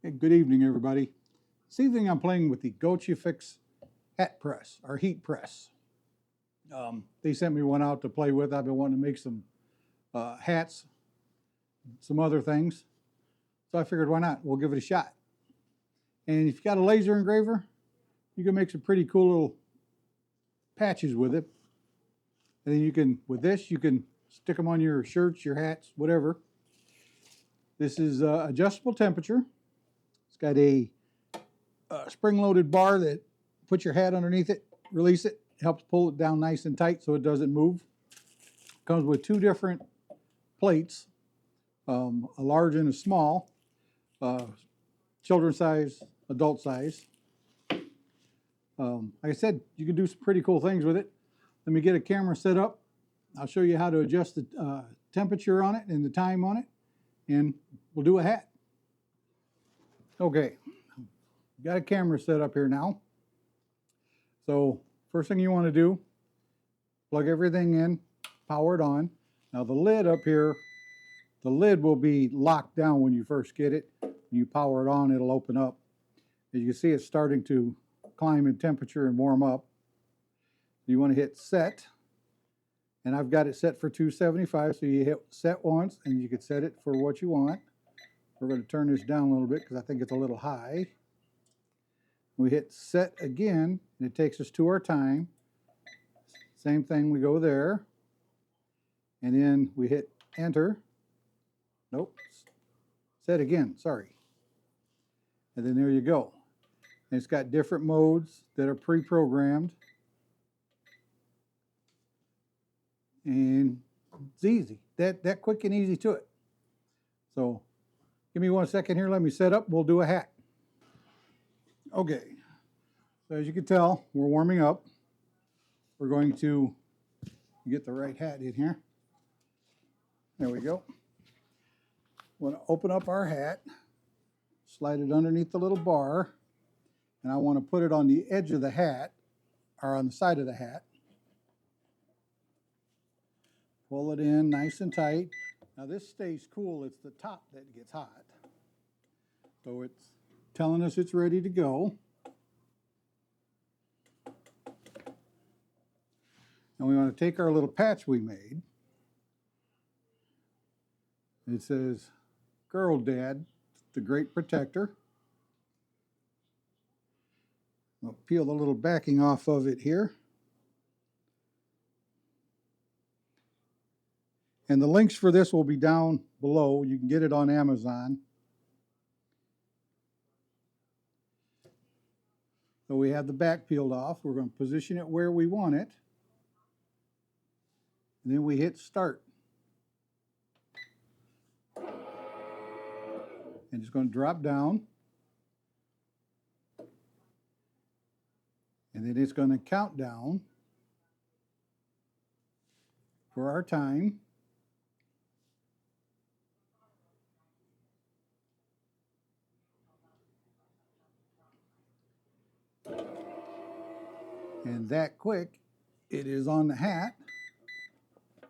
Hey, good evening, everybody. This evening I'm playing with the Gochifix hat press, or heat press. They sent me one out to play with. I've been wanting to make some hats, some other things. So I figured, why not? We'll give it a shot. And if you got a laser engraver, you can make some pretty cool little patches with it. And then you can, with this, you can stick them on your shirts, your hats, whatever. This is adjustable temperature. It's got a spring-loaded bar that put your hat underneath it, release it, helps pull it down nice and tight so it doesn't move. Comes with two different plates, a large and a small, children's size, adult size. Like I said, you can do some pretty cool things with it. Let me get a camera set up. I'll show you how to adjust the temperature on it and the time on it, and we'll do a hat. Okay, got a camera set up here now. So first thing you want to do, plug everything in, power it on. Now the lid up here, the lid will be locked down when you first get it. When you power it on, it'll open up. As you can see, it's starting to climb in temperature and warm up. You want to hit set, and I've got it set for 275, so you hit set once and you can set it for what you want. We're going to turn this down a little bit because I think it's a little high. We hit set again, and it takes us to our time. Same thing, we go there, and then we hit enter. Nope, set again, sorry. And then there you go. And it's got different modes that are pre-programmed. And it's easy, that quick and easy to it. So give me 1 second here, let me set up, we'll do a hat. Okay, so as you can tell, we're warming up. We're going to get the right hat in here. There we go. Want to open up our hat, slide it underneath the little bar, and I want to put it on the edge of the hat, or on the side of the hat. Pull it in nice and tight. Now this stays cool, it's the top that gets hot. So it's telling us it's ready to go. And we want to take our little patch we made. It says, Girl Dad, the Great Protector. I'll peel the little backing off of it here. And the links for this will be down below. You can get it on Amazon. So we have the back peeled off. We're going to position it where we want it. And then we hit start. And it's going to drop down. And then it's going to count down for our time. And that quick, it is on the hat. If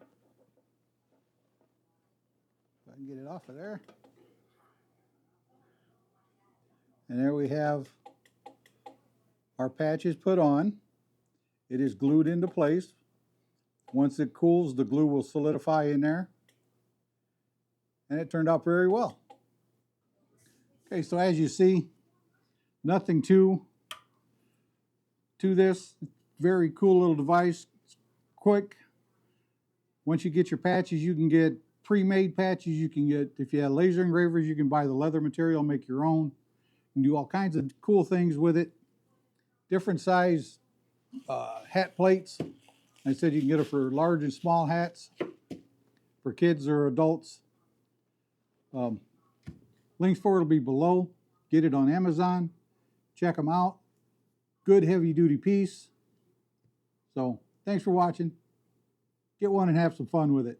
I can get it off of there. And there we have our patches put on. It is glued into place. Once it cools, the glue will solidify in there. And it turned out very well. Okay, so as you see, nothing to this. Very cool little device, quick. Once you get your patches, you can get pre-made patches. You can get, if you have laser engravers, you can buy the leather material, make your own. You can do all kinds of cool things with it. Different size hat plates. I said you can get it for large and small hats, for kids or adults. Links for it will be below. Get it on Amazon. Check them out. Good heavy duty piece. So thanks for watching. Get one and have some fun with it.